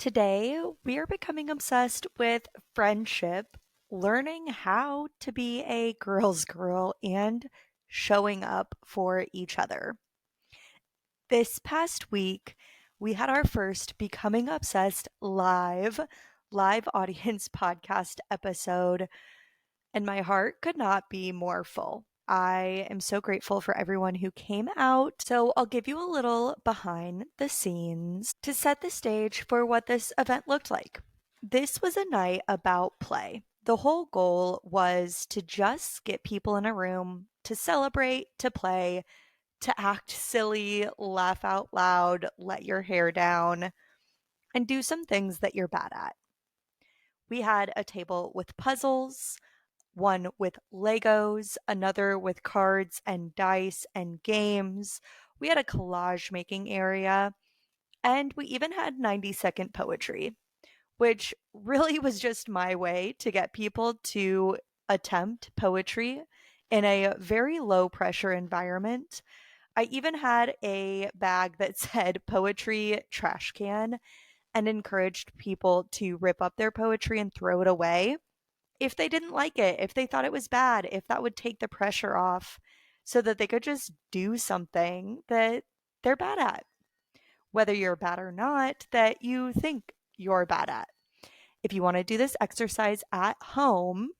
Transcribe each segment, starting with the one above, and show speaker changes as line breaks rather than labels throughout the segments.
Today, we are becoming obsessed with friendship, learning how to be a girl's girl, and showing up for each other. This past week, we had our first Becoming Obsessed live audience podcast episode, and my heart could not be more full. I am so grateful for everyone who came out. So, I'll give you a little behind the scenes to set the stage for what this event looked like. This was a night about play. The whole goal was to just get people in a room to celebrate, to play, to act silly, laugh out loud, let your hair down, and do some things that you're bad at. We had a table with puzzles, one with Legos, another with cards and dice and games. We had a collage making area, and we even had 90-second poetry, which really was just my way to get people to attempt poetry in a very low pressure environment. I even had a bag that said poetry trash can and encouraged people to rip up their poetry and throw it away if they didn't like it, if they thought it was bad, if that would take the pressure off so that they could just do something that they're bad at, whether you're bad or not, that you think you're bad at. If you want to do this exercise at home,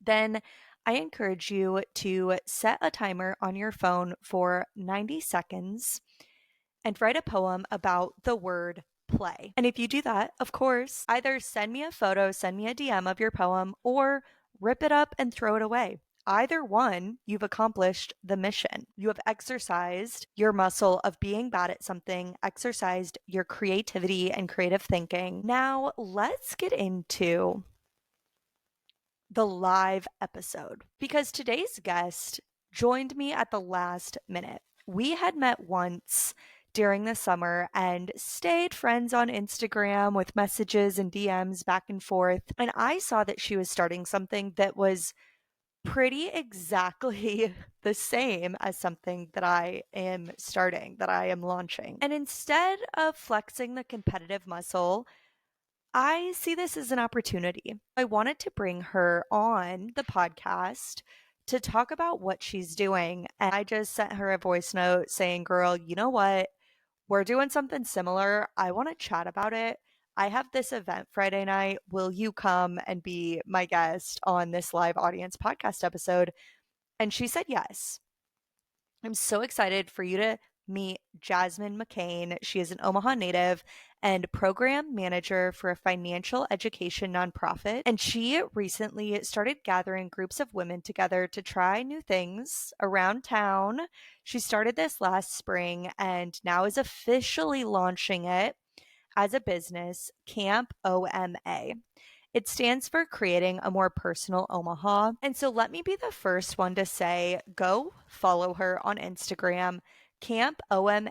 then I encourage you to set a timer on your phone for 90 seconds and write a poem about the word play. And if you do that, of course, either send me a photo, send me a DM of your poem, or rip it up and throw it away. Either one, you've accomplished the mission. You have exercised your muscle of being bad at something, exercised your creativity and creative thinking. Now, let's get into the live episode because today's guest joined me at the last minute. We had met once during the summer and stayed friends on Instagram with messages and DMs back and forth. And I saw that she was starting something that was pretty exactly the same as something that I am starting, that I am launching. And instead of flexing the competitive muscle, I see this as an opportunity. I wanted to bring her on the podcast to talk about what she's doing. And I just sent her a voice note saying, girl, you know what? We're doing something similar. I want to chat about it. I have this event Friday night. Will you come and be my guest on this live audience podcast episode? And she said yes. I'm so excited for you to meet Jasmine McCain. She is an Omaha native and program manager for a financial education nonprofit. And she recently started gathering groups of women together to try new things around town. She started this last spring and now is officially launching it as a business, Camp OMA. It stands for Creating a More Personal Omaha. And so let me be the first one to say, go follow her on Instagram, Camp OMA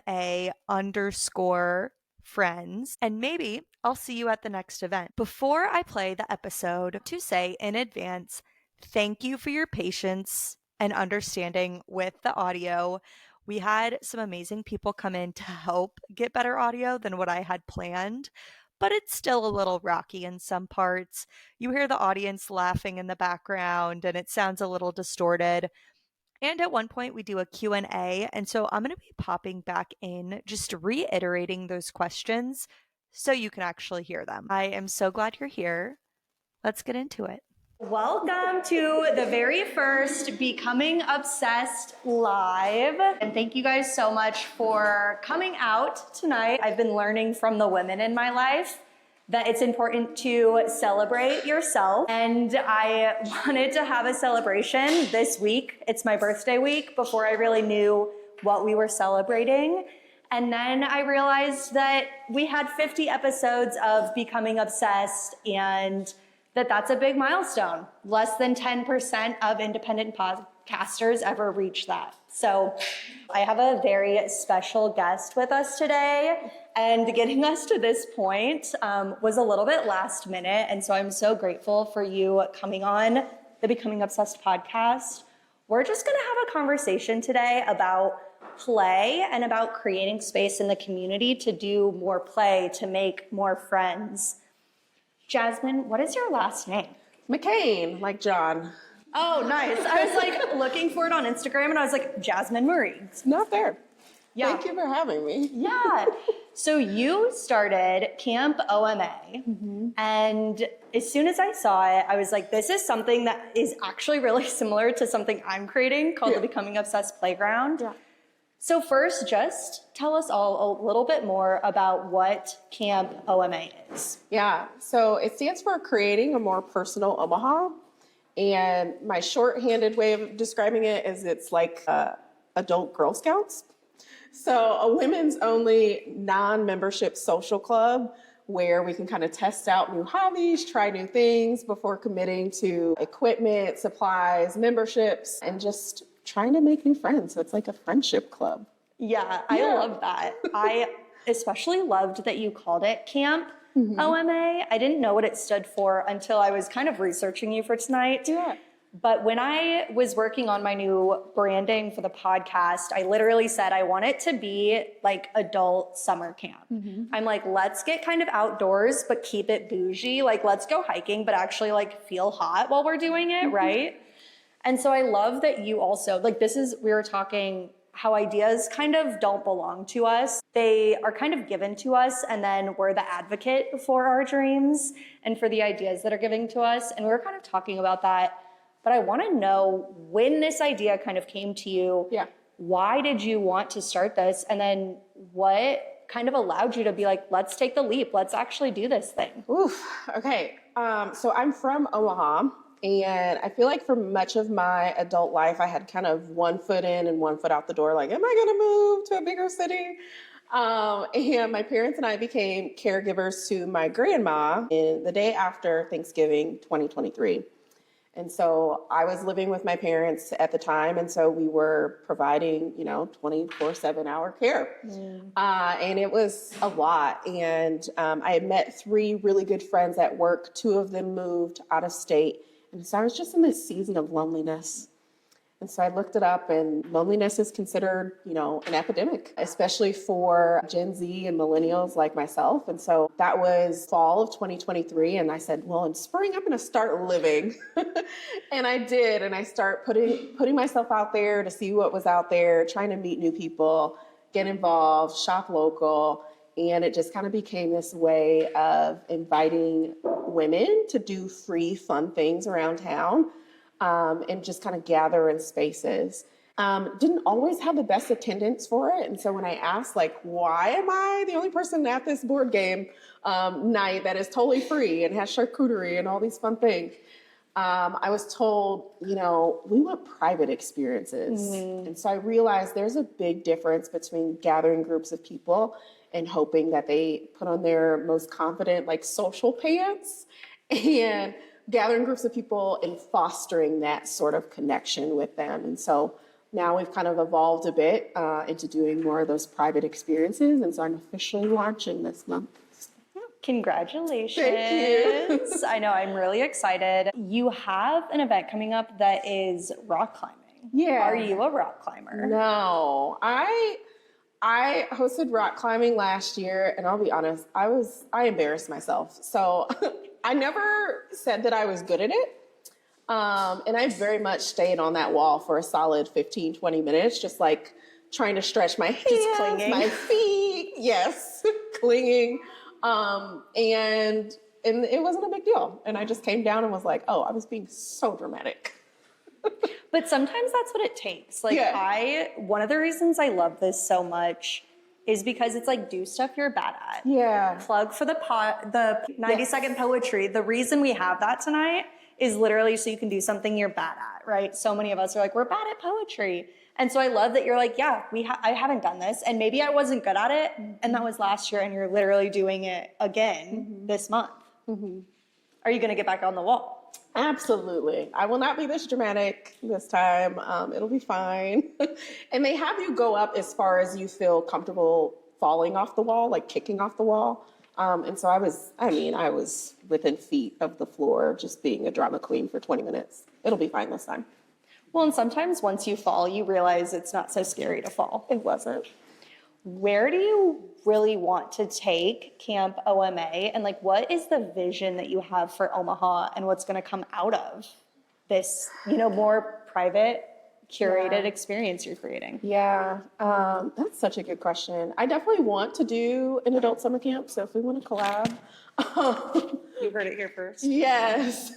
_ friends, and maybe I'll see you at the next event. Before I play the episode, to say in advance, thank you for your patience and understanding with the audio. We had some amazing people come in to help get better audio than what I had planned, but it's still a little rocky in some parts. You hear the audience laughing in the background and it sounds a little distorted. And at one point we do a Q&A, and so I'm going to be popping back in, just reiterating those questions so you can actually hear them. I am so glad you're here. Let's get into it. Welcome to the very first Becoming Obsessed Live. And thank you guys so much for coming out tonight. I've been learning from the women in my life that it's important to celebrate yourself. And I wanted to have a celebration this week. It's my birthday week before I really knew what we were celebrating. And then I realized that we had 50 episodes of Becoming Obsessed and that's a big milestone. Less than 10% of independent podcasters ever reach that. So I have a very special guest with us today, and getting us to this point was a little bit last minute. And so I'm so grateful for you coming on the Becoming Obsessed podcast. We're just gonna have a conversation today about play and about creating space in the community to do more play, to make more friends. Jasmine, what is your last name?
McCain, like John.
Oh, nice. I was like looking for it on Instagram and I was like, Jasmine Marie.
It's not there.
Yeah.
Thank you for having me.
Yeah. So you started Camp OMA, and as soon as I saw it, I was like, this is something that is actually really similar to something I'm creating called the Becoming Obsessed Playground.
Yeah.
So first, just tell us all a little bit more about what Camp OMA is.
Yeah, so it stands for Creating a More Personal Omaha. And my shorthanded way of describing it is it's like adult Girl Scouts. So a women's only non-membership social club where we can kind of test out new hobbies, try new things before committing to equipment, supplies, memberships, and just trying to make new friends. So it's like a friendship club.
Yeah, I love that. I especially loved that you called it Camp OMA. I didn't know what it stood for until I was kind of researching you for tonight.
Yeah.
But when I was working on my new branding for the podcast, I literally said I want it to be like adult summer camp. I'm like, let's get kind of outdoors, but keep it bougie. Like, let's go hiking, but actually like feel hot while we're doing it, right? And so I love that you also, like we were talking how ideas kind of don't belong to us. They are kind of given to us, and then we're the advocate for our dreams and for the ideas that are given to us. And we were kind of talking about that. But I want to know when this idea kind of came to you.
Yeah.
Why did you want to start this? And then what kind of allowed you to be like, let's take the leap. Let's actually do this thing.
Oof. Okay. So I'm from Omaha, and I feel like for much of my adult life, I had kind of one foot in and one foot out the door. Like, am I going to move to a bigger city? And my parents and I became caregivers to my grandma in the day after Thanksgiving 2023. And so I was living with my parents at the time, and so we were providing, 24/7 hour care. And it was a lot. And I had met 3 really good friends at work. 2 of them moved out of state. And so I was just in this season of loneliness. And so I looked it up, and loneliness is considered, an epidemic, especially for Gen Z and millennials like myself. And so that was fall of 2023. And I said, well, in spring, I'm going to start living. And I did. And I start putting myself out there to see what was out there, trying to meet new people, get involved, shop local. And it just kind of became this way of inviting women to do free, fun things around town. And just kind of gather in spaces. Didn't always have the best attendance for it. And so when I asked, why am I the only person at this board game night that is totally free and has charcuterie and all these fun things, I was told, we want private experiences. And so I realized there's a big difference between gathering groups of people and hoping that they put on their most confident, social pants, and gathering groups of people and fostering that sort of connection with them. And so now we've kind of evolved a bit into doing more of those private experiences. And so I'm officially launching this month.
Congratulations.
Thank you.
I know, I'm really excited. You have an event coming up that is rock climbing.
Yeah.
Are you a rock climber?
No, I hosted rock climbing last year, and I'll be honest, I embarrassed myself. So I never said that I was good at it. And I very much stayed on that wall for a solid 15, 20 minutes, just trying to stretch my hands, my feet. Yes, clinging. And it wasn't a big deal. And I just came down and was like, oh, I was being so dramatic.
But sometimes that's what it takes. One of the reasons I love this so much is because it's do stuff you're bad at.
Yeah.
Plug for the 90-second poetry. The reason we have that tonight is literally so you can do something you're bad at, right? So many of us are we're bad at poetry. And so I love that you're I haven't done this, and maybe I wasn't good at it, and that was last year, and you're literally doing it again this month. Are you going to get back on the wall?
Absolutely. I will not be this dramatic this time. It'll be fine. And they have you go up as far as you feel comfortable falling off the wall, kicking off the wall. And so I was within feet of the floor, just being a drama queen for 20 minutes. It'll be fine this time.
Well, and sometimes once you fall, you realize it's not so scary to fall.
It wasn't.
Where do you really want to take Camp OMA? And like, what is the vision that you have for Omaha and what's going to come out of this, more private, curated experience you're creating?
Yeah, that's such a good question. I definitely want to do an adult summer camp, so if we want to collab.
You heard it here first.
Yes.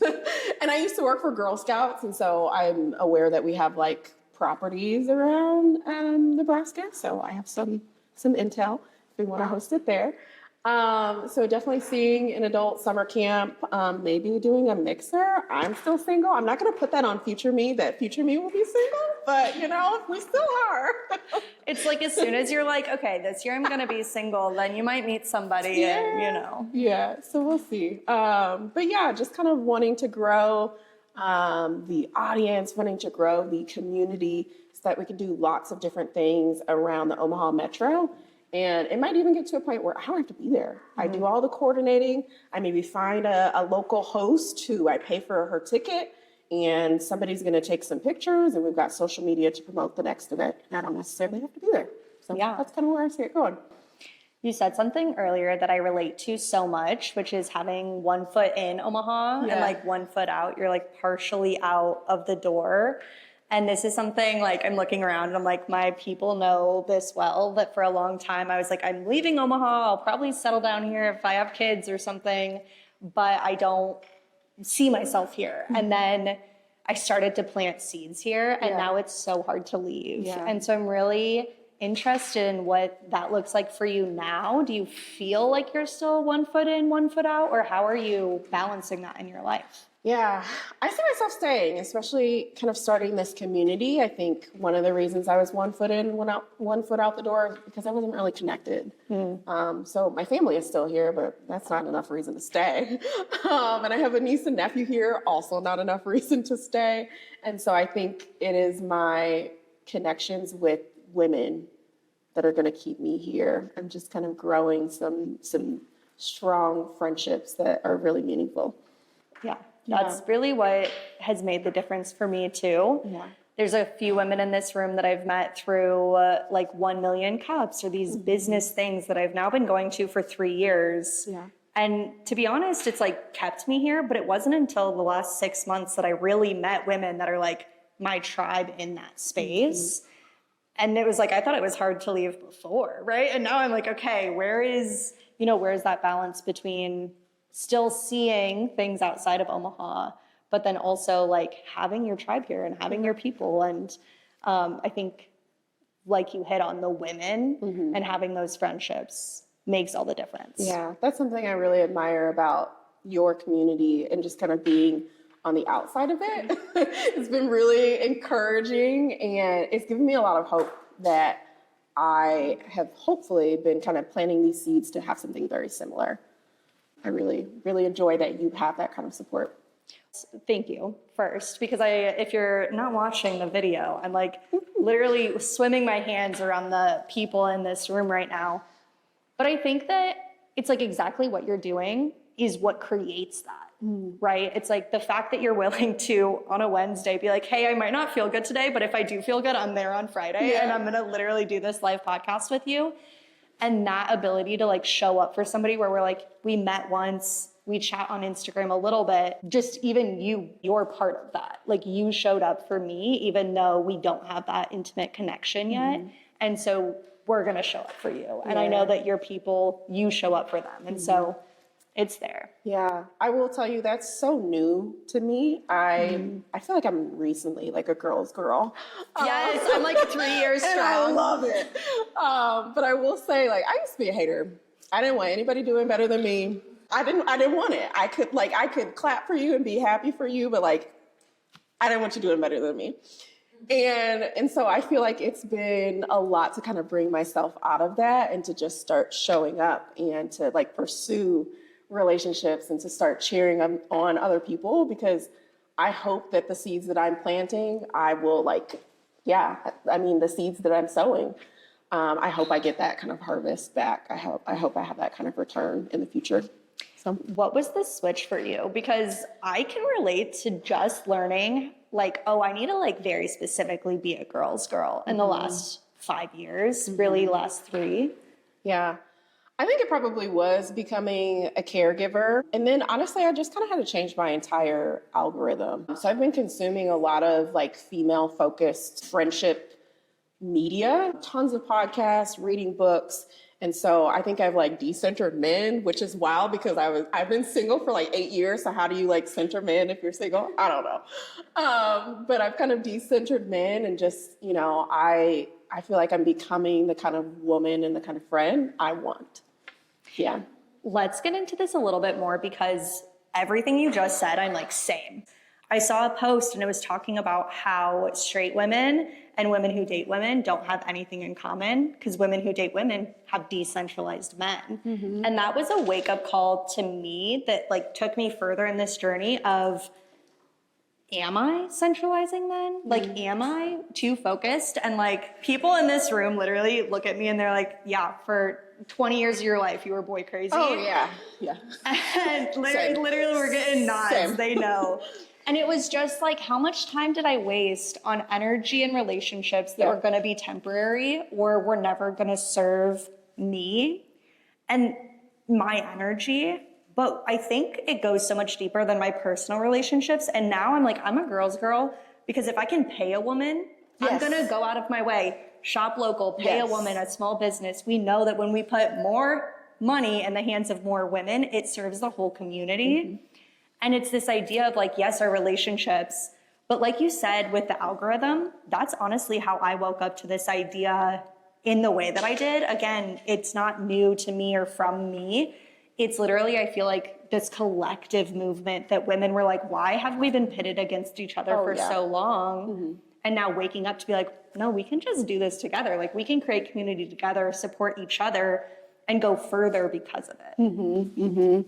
And I used to work for Girl Scouts, and so I'm aware that we have like properties around Nebraska, so I have some intel if we want to host it there. So definitely seeing an adult summer camp, maybe doing a mixer. I'm still single. I'm not going to put that on future me, that future me will be single, but we still are.
It's like as soon as you're like, okay, this year I'm going to be single, then you might meet somebody
Yeah, so we'll see. But yeah, just kind of wanting to grow the audience, wanting to grow the community so that we can do lots of different things around the Omaha Metro. And it might even get to a point where I don't have to be there. I do all the coordinating. I maybe find a local host who I pay for her ticket, and somebody's going to take some pictures, and we've got social media to promote the next event. And I don't necessarily have to be there. So that's kind of where I see it going.
You said something earlier that I relate to so much, which is having 1 foot in Omaha and like 1 foot out. You're like partially out of the door. And this is something like I'm looking around and I'm like, my people know this well, that for a long time I was like, I'm leaving Omaha. I'll probably settle down here if I have kids or something, but I don't see myself here. And then I started to plant seeds here, and now it's so hard to leave. And so I'm really interested in what that looks like for you now. Do you feel like you're still 1 foot in, 1 foot out, or how are you balancing that in your life?
Yeah, I see myself staying, especially kind of starting this community. I think one of the reasons I was 1 foot in, 1 foot out the door is because I wasn't really connected. So my family is still here, but that's not enough reason to stay. And I have a niece and nephew here, also not enough reason to stay. And so I think it is my connections with women that are going to keep me here. I'm just kind of growing some strong friendships that are really meaningful.
Yeah. That's really what has made the difference for me too. There's a few women in this room that I've met through like 1 Million Cups or these business things that I've now been going to for 3 years. And to be honest, it's like kept me here, but it wasn't until the last 6 months that I really met women that are like my tribe in that space. And it was like, I thought it was hard to leave before, right? And now I'm like, okay, where's that balance between still seeing things outside of Omaha, but then also like having your tribe here and having your people. And I think like you hit on the women and having those friendships makes all the difference.
Yeah, that's something I really admire about your community and just kind of being on the outside of it. It's been really encouraging, and it's given me a lot of hope that I have hopefully been kind of planting these seeds to have something very similar. I really, really enjoy that you have that kind of support.
Thank you first, because if you're not watching the video, I'm like literally swimming my hands around the people in this room right now. But I think that it's like exactly what you're doing is what creates that, right? It's like the fact that you're willing to, on a Wednesday, be like, hey, I might not feel good today, but if I do feel good, I'm there on Friday and I'm going to literally do this live podcast with you. And that ability to like show up for somebody where we're like, we met once, we chat on Instagram a little bit, just even you're part of that. Like you showed up for me, even though we don't have that intimate connection yet. And so we're going to show up for you. And I know that your people, you show up for them. And so it's there.
Yeah, I will tell you that's so new to me. I feel like I'm recently like a girl's girl.
Yes, I'm like 3 years strong.
I love it. But I will say, like, I used to be a hater. I didn't want anybody doing better than me. I didn't want it. I could clap for you and be happy for you, but like, I didn't want you doing better than me. And so I feel like it's been a lot to kind of bring myself out of that and to just start showing up and to like pursue relationships and to start cheering on other people, because I hope that the seeds that I'm planting, I will the seeds that I'm sowing, I hope I get that kind of harvest back. I hope I have that kind of return in the future. So
what was the switch for you? Because I can relate to just learning like, oh, I need to like very specifically be a girl's girl in the last 5 years, really last 3.
yeah. I think it probably was becoming a caregiver. And then honestly, I just kind of had to change my entire algorithm. So I've been consuming a lot of like female focused friendship media, tons of podcasts, reading books. And so I think I've like decentered men, which is wild because I've been single for like 8 years. So how do you like center men if you're single? I don't know. But I've kind of decentered men and just, I feel like I'm becoming the kind of woman and the kind of friend I want. Yeah.
Let's get into this a little bit more because everything you just said, I'm like, same. I saw a post and it was talking about how straight women and women who date women don't have anything in common because women who date women have decentralized men. And that was a wake-up call to me that like took me further in this journey of, am I centralizing then? Like, am I too focused? And like people in this room literally look at me and they're like, yeah, for 20 years of your life, you were boy crazy.
Oh yeah. Yeah.
And literally we're getting nods.
Same.
They know. And it was just like, how much time did I waste on energy and relationships that were going to be temporary or were never going to serve me and my energy? But I think it goes so much deeper than my personal relationships. And now I'm like, I'm a girl's girl because if I can pay a woman, I'm going to go out of my way, shop local, pay a woman, a small business. We know that when we put more money in the hands of more women, it serves the whole community. And it's this idea of like, yes, our relationships, but like you said, with the algorithm, that's honestly how I woke up to this idea in the way that I did. Again, it's not new to me or from me. It's literally, I feel like this collective movement that women were like, why have we been pitted against each other for so long? And now waking up to be like, no, we can just do this together. Like we can create community together, support each other and go further because of it.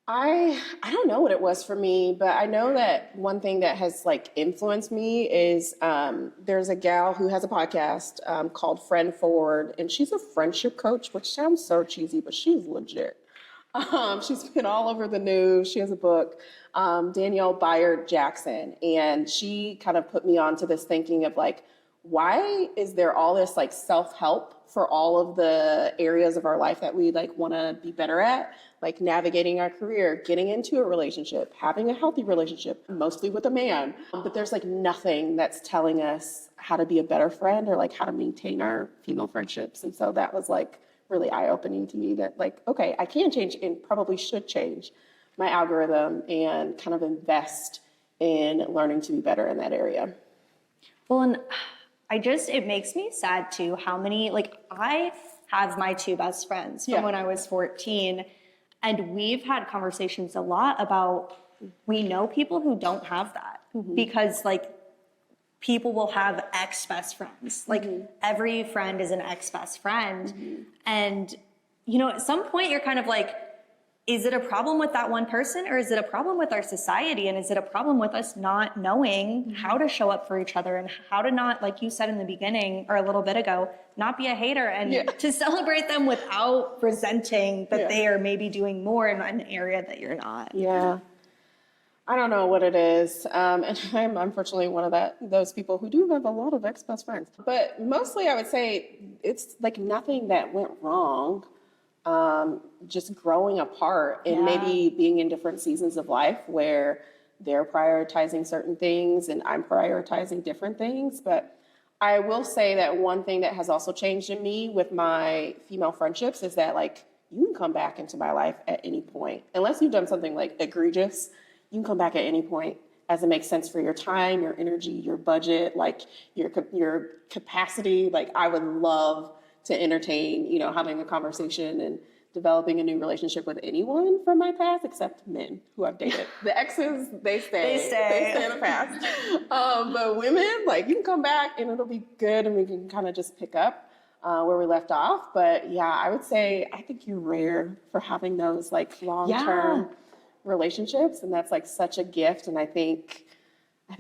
I don't know what it was for me, but I know that one thing that has like influenced me is there's a gal who has a podcast called Friend Forward, and she's a friendship coach, which sounds so cheesy, but she's legit. She's been all over the news. She has a book, Danielle Bayard Jackson, and she kind of put me onto this thinking of like, why is there all this like self-help for all of the areas of our life that we like want to be better at, like navigating our career, getting into a relationship, having a healthy relationship, mostly with a man. But there's like nothing that's telling us how to be a better friend or like how to maintain our female friendships. And so that was like really eye-opening to me that like, okay, I can change and probably should change my algorithm and kind of invest in learning to be better in that area.
Well, and it makes me sad too, how many, like I have my 2 best friends from when I was 14 and we've had conversations a lot about, we know people who don't have that because like people will have ex-best friends. Like every friend is an ex-best friend. And, at some point you're kind of like, is it a problem with that one person or is it a problem with our society? And is it a problem with us not knowing how to show up for each other and how to not, like you said in the beginning or a little bit ago, not be a hater and to celebrate them without resenting that they are maybe doing more in an area that you're not.
Yeah. I don't know what it is. And I'm unfortunately one of those people who do have a lot of ex-best friends. But mostly I would say it's like nothing that went wrong. Just growing apart and maybe being in different seasons of life where they're prioritizing certain things and I'm prioritizing different things. But I will say that one thing that has also changed in me with my female friendships is that like you can come back into my life at any point. Unless you've done something like egregious, you can come back at any point as it makes sense for your time, your energy, your budget, like your capacity. Like I would love to entertain, having a conversation and developing a new relationship with anyone from my past, except men who I've dated. The exes, they stay in the past. But women, like you can come back and it'll be good and we can kind of just pick up where we left off. But yeah, I would say, I think you're rare for having those like long-term relationships. And that's like such a gift. And I think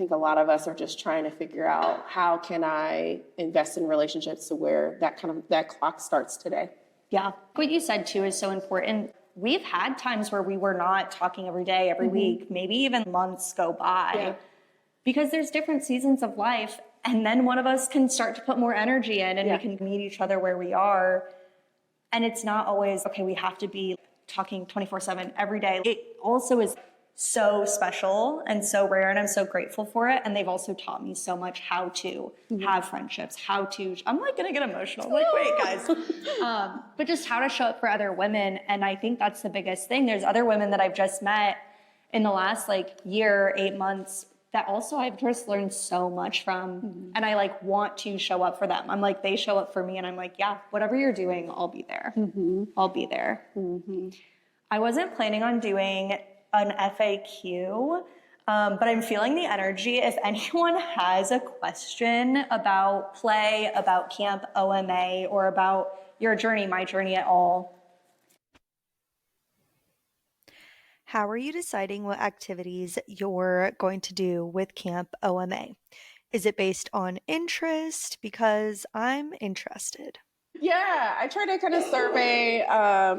a lot of us are just trying to figure out how can I invest in relationships to where that clock starts today.
Yeah. What you said too is so important. we've had times where we were not talking every day, every week, maybe even months go by because there's different seasons of life. And then one of us can start to put more energy in and we can meet each other where we are. And it's not always, okay, we have to be talking 24/7 every day. It also is so special and so rare, and I'm so grateful for it. And they've also taught me so much how to have friendships, how to, I'm like gonna get emotional. I'm like, wait, guys. But just how to show up for other women. And I think that's the biggest thing. There's other women that I've just met in the last like year, 8 months, that also I've just learned so much from. And I like want to show up for them. I'm like, they show up for me and I'm like, yeah, whatever you're doing, I'll be there. I'll be there. I wasn't planning on doing an FAQ, but I'm feeling the energy. If anyone has a question about play, about Camp OMA, or about your journey, my journey at all.
How are you deciding what activities you're going to do with Camp OMA? Is it based on interest? Because I'm interested.
Yeah, I try to kind of survey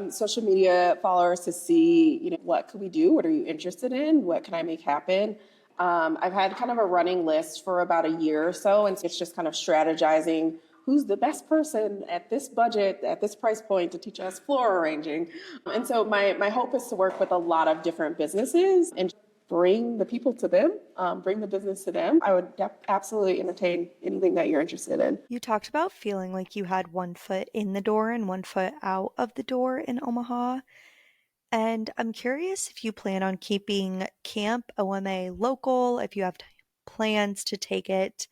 social media followers to see, what could we do? What are you interested in? What can I make happen? I've had kind of a running list for about a year or so, and it's just kind of strategizing who's the best person at this budget, at this price point to teach us floor arranging. And so my hope is to work with a lot of different businesses and bring the people to them, bring the business to them. I would absolutely entertain anything that you're interested in.
You talked about feeling like you had one foot in the door and one foot out of the door in Omaha. And I'm curious if you plan on keeping Camp OMA local, if you have plans to take it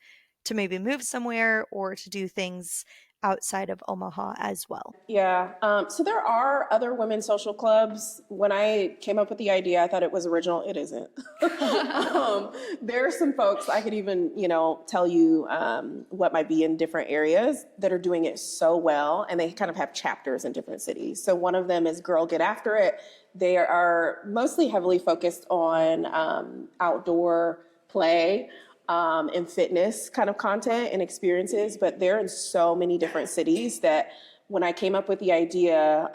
to maybe move somewhere or to do things outside of Omaha as well.
Yeah. So there are other women's social clubs. When I came up with the idea, I thought it was original. It isn't. There are some folks I could even, tell you what might be in different areas that are doing it so well, and they kind of have chapters in different cities. So one of them is Girl Get After It. They are mostly heavily focused on outdoor play. And fitness kind of content and experiences, but they're in so many different cities that when I came up with the idea,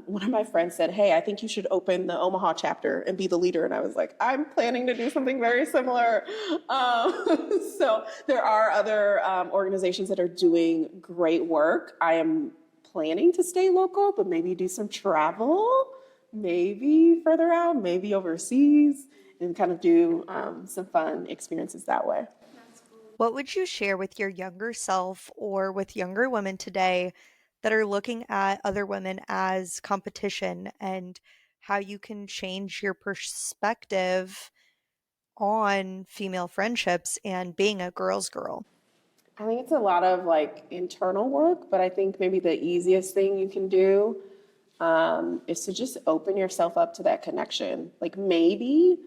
one of my friends said, hey, I think you should open the Omaha chapter and be the leader. And I was like, I'm planning to do something very similar. So there are other organizations that are doing great work. I am planning to stay local, but maybe do some travel, maybe further out, maybe overseas, and kind of do some fun experiences that way.
What would you share with your younger self or with younger women today that are looking at other women as competition and how you can change your perspective on female friendships and being a girl's girl?
I think it's a lot of internal work, but I think maybe the easiest thing you can do is to just open yourself up to that connection. Maybe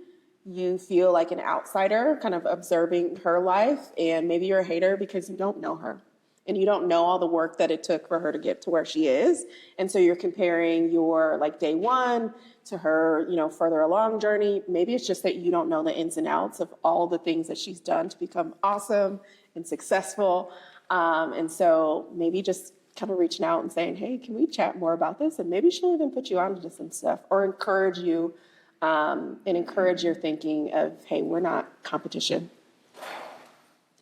you feel like an outsider kind of observing her life, and maybe you're a hater because you don't know her and you don't know all the work that it took for her to get to where she is. And so you're comparing your day one to her, further along journey. Maybe it's just that you don't know the ins and outs of all the things that she's done to become awesome and successful. And so maybe just kind of reaching out and saying, hey, can we chat more about this? And maybe she'll even put you on to some stuff or encourage you and encourage your thinking of, hey, we're not competition.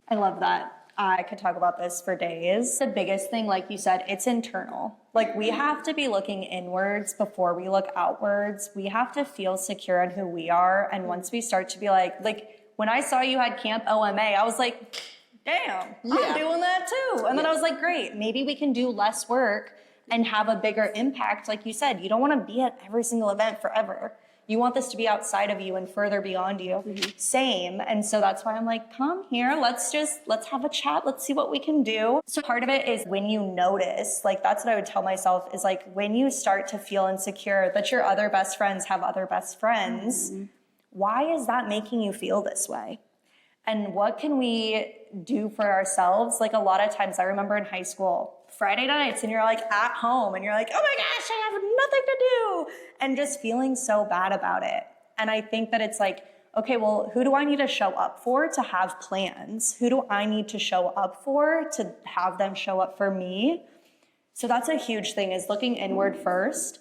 I love that. I could talk about this for days. The biggest thing, like you said, it's internal. We have to be looking inwards before we look outwards. We have to feel secure in who we are. And once we start to be like when I saw you had Camp OMA, I was like, damn, I'm doing that too. And then I was like, great, maybe we can do less work and have a bigger impact. Like you said, you don't want to be at every single event forever. You want this to be outside of you and further beyond you. Same. And so that's why I'm like, come here, let's have a chat. Let's see what we can do. So part of it is when you notice, that's what I would tell myself is when you start to feel insecure that your other best friends have other best friends, why is that making you feel this way? And what can we do for ourselves? A lot of times I remember in high school, Friday nights, and you're at home and you're like, oh my gosh, I have nothing to do. And just feeling so bad about it. And I think that it's okay, well, who do I need to show up for to have plans? Who do I need to show up for to have them show up for me? So that's a huge thing is looking inward first.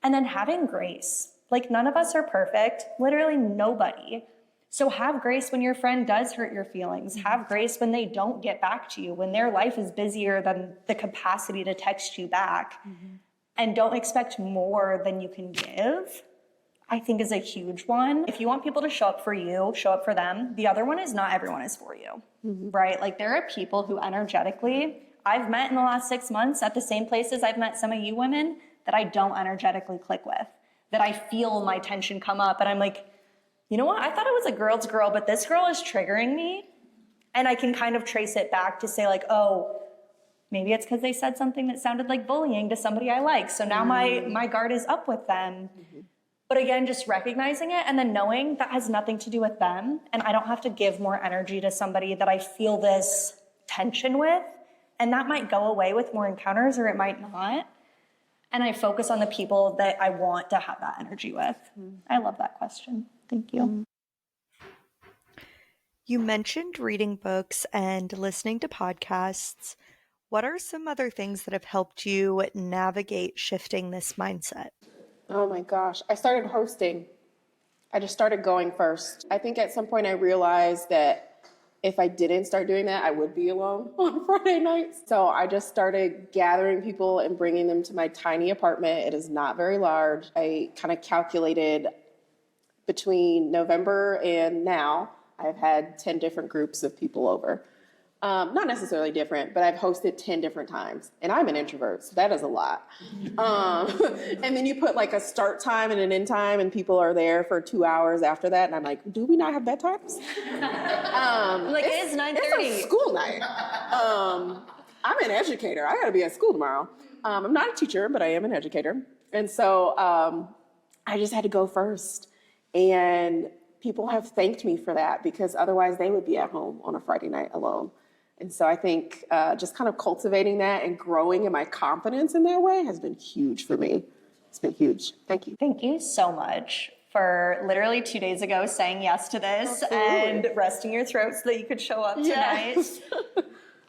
And then having grace. Like, none of us are perfect, literally nobody. So have grace when your friend does hurt your feelings. Have grace when they don't get back to you, when their life is busier than the capacity to text you back. And don't expect more than you can give, I think, is a huge one. If you want people to show up for you, show up for them. The other one is not everyone is for you, right? Like, there are people who energetically, I've met in the last 6 months at the same places I've met some of you women, that I don't energetically click with, that I feel my tension come up and I'm like, you know what? I thought it was a girl's girl, but this girl is triggering me. And I can kind of trace it back to say, like, oh, maybe it's because they said something that sounded like bullying to somebody I like. So now my guard is up with them. But again, just recognizing it and then knowing that has nothing to do with them. And I don't have to give more energy to somebody that I feel this tension with. And that might go away with more encounters, or it might not. And I focus on the people that I want to have that energy with. I love that question. Thank you.
You mentioned reading books and listening to podcasts. What are some other things that have helped you navigate shifting this mindset?
Oh my gosh. I started hosting. I just started going first. I think at some point I realized that if I didn't start doing that, I would be alone on Friday nights. So I just started gathering people and bringing them to my tiny apartment. It is not very large. I kind of calculated between November and now, I've had 10 different groups of people over. Not necessarily different, but I've hosted 10 different times. And I'm an introvert, so that is a lot. And then you put like a start time and an end time, and people are there for 2 hours after that. And I'm like, do we not have bedtimes?
Like, it is 9:30.
It's a school night. I'm an educator. I gotta be at school tomorrow. I'm not a teacher, but I am an educator. And so I just had to go first. And people have thanked me for that, because otherwise they would be at home on a Friday night alone. And so I think just kind of cultivating that and growing in my confidence in that way has been huge for me. It's been huge. Thank you.
Thank you so much for literally 2 days ago saying yes to this. Absolutely. And resting your throat so that you could show up tonight. Yes.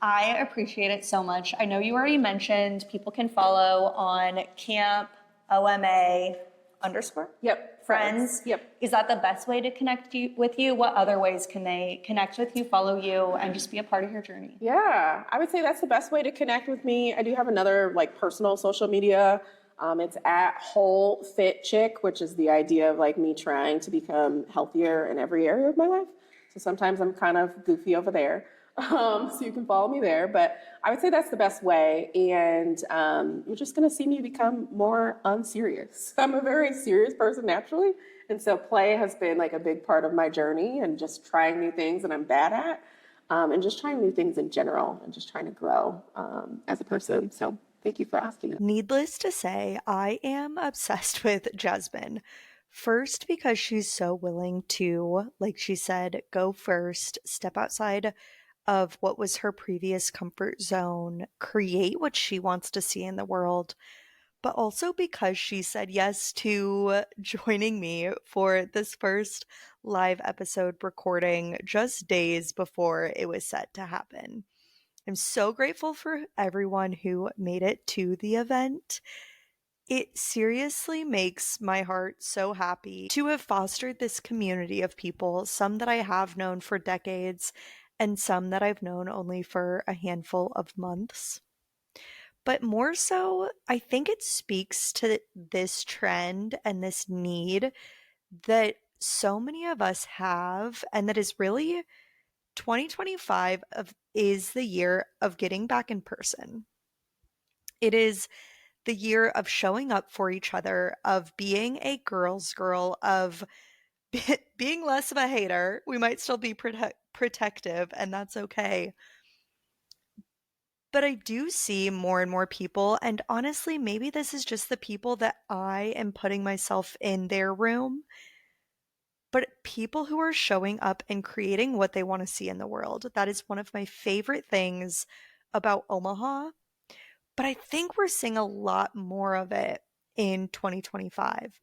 I appreciate it so much. I know you already mentioned people can follow on Camp OMA _ friends.
Yep.
Is that the best way to connect with you? What other ways can they connect with you, follow you, and just be a part of your journey?
Yeah, I would say that's the best way to connect with me. I do have another like personal social media. It's at Whole Fit Chick, which is the idea of like me trying to become healthier in every area of my life. So sometimes I'm kind of goofy over there. So you can follow me there, but I would say that's the best way. And you're just going to see me become more unserious. I'm a very serious person naturally. And so play has been like a big part of my journey, and just trying new things that I'm bad at, and just trying new things in general, and just trying to grow as a person. So thank you for asking.
Needless to say, I am obsessed with Jasmine. First, because she's so willing to, like she said, go first, step outside of what was her previous comfort zone, create what she wants to see in the world, but also because she said yes to joining me for this first live episode recording just days before it was set to happen. I'm so grateful for everyone who made it to the event. It seriously makes my heart so happy to have fostered this community of people, some that I have known for decades and some that I've known only for a handful of months. But more so, I think it speaks to this trend and this need that so many of us have, and that is really 2025 is the year of getting back in person. It is the year of showing up for each other, of being a girl's girl, of being less of a hater. We might still be protective, and that's okay. But I do see more and more people, and honestly, maybe this is just the people that I am putting myself in their room, but people who are showing up and creating what they want to see in the world. That is one of my favorite things about Omaha. But I think we're seeing a lot more of it in 2025.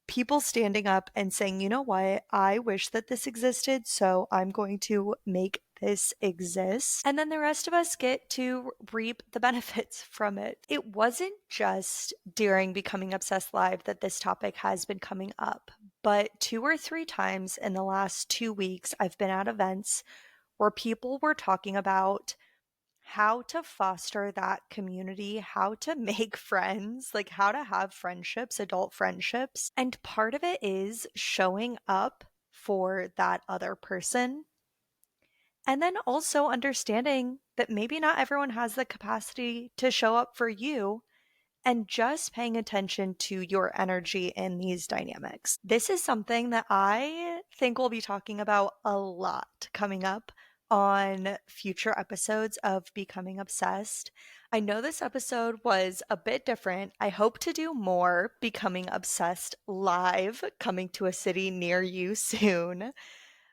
people standing up and saying, you know what, I wish that this existed, so I'm going to make this exist. And then the rest of us get to reap the benefits from it. It wasn't just during Becoming Obsessed Live that this topic has been coming up, but 2 or 3 times in the last 2 weeks, I've been at events where people were talking about how to foster that community, how to make friends, like how to have friendships, adult friendships. And part of it is showing up for that other person. And then also understanding that maybe not everyone has the capacity to show up for you and just paying attention to your energy in these dynamics. This is something that I think we'll be talking about a lot coming up on future episodes of Becoming Obsessed. I know this episode was a bit different. I hope to do more Becoming Obsessed live coming to a city near you soon.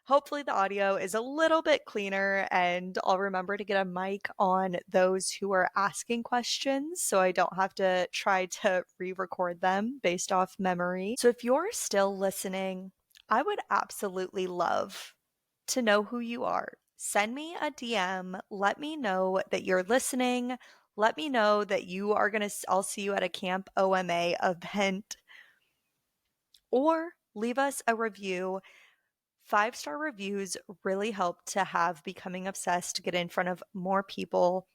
Hopefully, the audio is a little bit cleaner, and I'll remember to get a mic on those who are asking questions so I don't have to try to re record them based off memory. So, if you're still listening, I would absolutely love to know who you are. Send me a DM. Let me know that you're listening. Let me know that you are going to, I'll see you at a Camp OMA event, or leave us a review. 5-star reviews really help to have Becoming Obsessed get in front of more people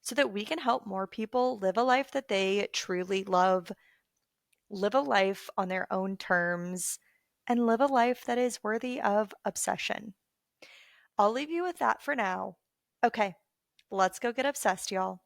so that we can help more people live a life that they truly love, live a life on their own terms, and live a life that is worthy of obsession. I'll leave you with that for now. Okay, let's go get obsessed, y'all.